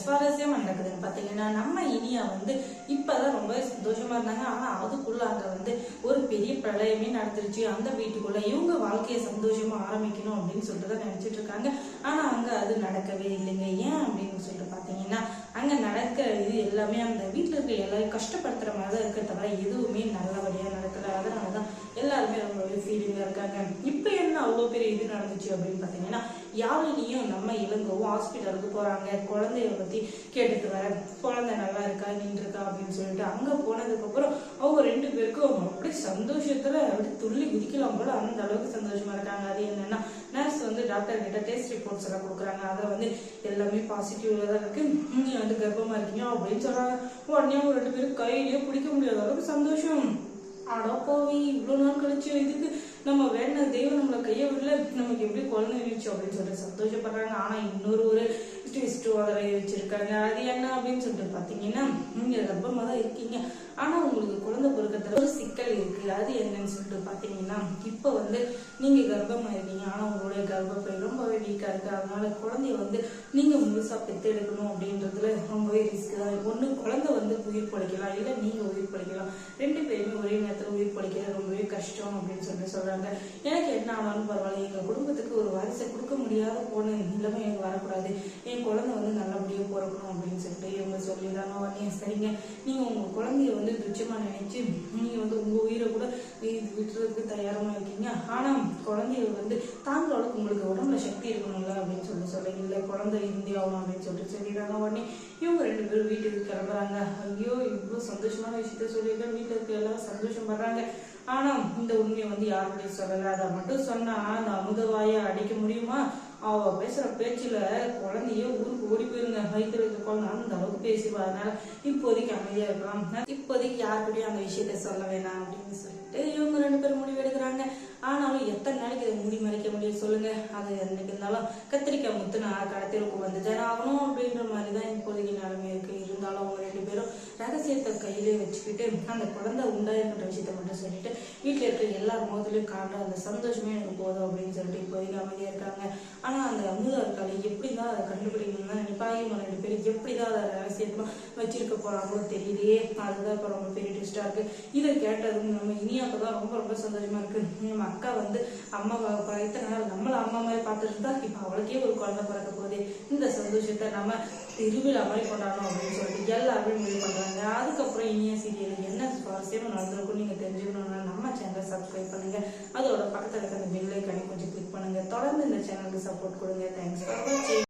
சுவாரஸ்யமா நடக்குதுன்னு பாத்தீங்கன்னா, நம்ம இனியா இப்பதான் ரொம்ப சந்தோஷமா இருந்தாங்க. ஆனா அதுக்குள்ள அங்க ஒரு பெரிய பிரளயமே நடந்துருச்சு. அந்த வீட்டுக்குள்ள இவங்க வாழ்க்கையை சந்தோஷமா ஆரம்பிக்கணும் அப்படின்னு சொல்லிட்டு தான் நினைச்சிட்டு இருக்காங்க. ஆனா அங்க அது நடக்கவே இல்லைங்க. ஏன் அப்படின்னு சொல்லிட்டு பாத்தீங்கன்னா, அங்க நடக்க இது எல்லாமே அந்த வீட்டுல இருக்க எல்லாரும் கஷ்டப்படுத்துற மாதிரி தான் இருக்க தவிர எதுவுமே நல்லபடியா நடக்கல. அதனாலதான் எல்லாருமே ரொம்பவே ஃபீலிங்கா இருக்காங்க. இப்ப என்ன அவ்வளவு பெரிய இது நடந்துச்சு அப்படின்னு பாத்தீங்கன்னா, யாழினியும் நம்ம இளங்கவும் ஹாஸ்பிட்டலுக்கு போறாங்க. குழந்தைய பத்தி கேட்டுட்டு வர, குழந்தை நல்லா இருக்கா நின்று இருக்கா அப்படின்னு சொல்லிட்டு அங்க போனதுக்கு அப்புறம் அவங்க 2 பேருக்கும் அப்படியே சந்தோஷத்துல அப்படி துள்ளி குதிக்கலாம் போல அந்த அளவுக்கு சந்தோஷமா இருக்காங்க. அது என்னன்னா, நர்ஸ் டாக்டர் கிட்ட டெஸ்ட் ரிப்போர்ட்ஸ் எல்லாம் கொடுக்குறாங்க. அதுல எல்லாமே பாசிட்டிவ்ல தான் இருக்கு, நீங்க கர்ப்பமா இருக்கீங்க அப்படின்னு சொல்றாங்க. உடனே அவங்க 2 பேரும் கையிலேயே பிடிக்க முடியாத அளவுக்கு சந்தோஷம். ஆடா போவி, இவ்வளவு நாள் கழிச்சு இதுக்கு நம்ம வேண தெய்வம் நம்மள கைய விடல, நமக்கு எப்படி குழந்தை இருந்துச்சு அப்படின்னு சொல்லிட்டு சந்தோஷப்படுறாங்க. ஆனா இன்னொரு ட்விஸ்ட் வச்சிருக்காங்க. அது என்ன அப்படின்னு சொல்லிட்டு பாத்தீங்கன்னா, நீங்க கர்ப்பமா தான் இருக்கீங்க, ஆனா உங்களுக்கு குழந்தை பொறுக்கிறதுல ஒரு சிக்கல் இருக்கு. அது என்னன்னு சொல்லிட்டு பாத்தீங்கன்னா, இப்ப நீங்க கர்ப்பமா இருக்கீங்க, ஆனா உங்களுடைய கர்ப்பப்பை ரொம்பவே வீக்கா இருக்கு. அதனால குழந்தைய நீங்க முழுசா பெத்தெடுக்கணும் அப்படின்றதுல ரொம்பவே ரிஸ்க் தான். ஒண்ணு குழந்தை உயிர் பழைக்கலாம், இல்ல நீங்க உயிர் பழைக்கலாம். 2 பேருமே ஒரே நேரத்துல உயிர் பழைக்கிறது ரொம்பவே கஷ்டம் அப்படின்னு சொல்றாங்க. எனக்கு என்ன ஆனாலும் பரவாயில்ல, எங்க குடும்பத்துக்கு ஒரு வாரிசை கொடுக்க முடியாத போன நிலைமை எனக்கு வரக்கூடாது, என் குழந்தை நல்லபடியா பிறக்கணும் அப்படின்னு சொல்லிட்டு இவங்க சொல்லிடுறாங்க. உடனே சரிங்க, நீங்க உங்க குழந்தைய துச்சமா நினைச்சு நீங்க உங்க உயிரை கூட விட்டுறதுக்கு தயாரமா இருக்கீங்க. ஆனா குழந்தைய தாங்குற அளவுக்கு உங்களுக்கு உடம்புல சக்தி இருக்கணும்ல அப்படின்னு சொல்ல இல்ல, குழந்தை இருந்தே ஆகணும் அப்படின்னு சொல்லிட்டு சொல்லிடுறாங்க. உடனே இவங்க 2 பேரும் வீட்டுக்கு கிளம்புறாங்க. ஐயோ, இவ்வளவு சந்தோஷமான விஷயத்த சொல்லிட்டு வீட்டுல இருக்க எல்லாரும் சந்தோஷப்படுறாங்க. ஆனா இந்த உண்மையை யாருடைய சொல்லல. அதை மட்டும் சொன்னா அந்த அமுதவாய அடிக்க முடியுமா? அவ பேசுற பேச்சுல குழந்தைய ஊருக்கு ஓடி போயிருங்க, வயிற்றுல இருக்க குழந்தை அந்த அளவுக்கு பேசிடுவா. அதனால இப்போதைக்கு அமைதியா இருக்கலாம், இப்போதைக்கு யாருக்கிட்டையும் அந்த விஷயத்த சொல்ல வேணாம் அப்படின்னு சொல்லிட்டு இவங்க 2 பேரும் முடிவு எடுக்கிறாங்க. ஆனாலும் எத்தனை நாளைக்கு இதை மூடி மறைக்க முடியும் சொல்லுங்க? அது என்னைக்கு இருந்தாலும் கத்திரிக்காய் முத்து நான் கடத்திற்கு வந்துதான் ஆகணும் அப்படின்ற மாதிரிதான் இப்போதைக்கு நிலைமை இருக்கு. இருந்தாலும் அவங்க 2 பேரும் ரகசியத்தை கையிலே வச்சுக்கிட்டு அந்த குழந்தை உண்டாயிருக்கிற விஷயத்த மட்டும் சொல்லிட்டு வீட்டுல இருக்க எல்லாரும் முதலையும் காண்ற அந்த சந்தோஷமே எனக்கு போதும் அப்படின்னு சொல்லிட்டு இப்போதைக்கு அமைதியா இருக்காங்க. ஆனா அந்த அமுதா இருக்காளே எப்படிதான் அதை கண்டுபிடிக்கணும்னு தான் நினைப்பாங்க. இவங்க 2 பேரும் எப்படிதான் அதை ரகசியமா வச்சிருக்க போறாங்களோ தெரியலையே. அதுதான் இப்ப ரொம்ப பெரிய ட்விஸ்டா இருக்கு. இதை கேட்டதும் நம்ம இனியாக்கதான் ரொம்ப ரொம்ப சந்தோஷமா இருக்கு. நம்ம அக்கா அம்மா இத்தனை நாள் நம்மள அம்மா மாதிரி பார்த்துட்டு இருந்தா இப்ப அவளுக்கே ஒரு குழந்தை பிறக்க போகுது, இந்த சந்தோஷத்தை நம்ம திருவிழா மாதிரி கொண்டாடணும் அப்படின்னு சொல்லிட்டு எல்லாருமே முடிவு பண்றாங்க. அதுக்கப்புறம் இனியா சீரியல் என்ன சுவாரஸ்யமா நடந்திருக்கும் நீங்க தெரிஞ்சுக்கணும்னா நம்ம சேனலை சப்ஸ்கிரைப் பண்ணுங்க. அதோட பக்கத்துல இருக்க அந்த பெல் ஐகானை கொஞ்சம் கிளிக் பண்ணுங்க. தொடர்ந்து இந்த சேனலுக்கு சப்போர்ட் கொடுங்க. தேங்க்ஸ் ஃபார் வாட்சிங்.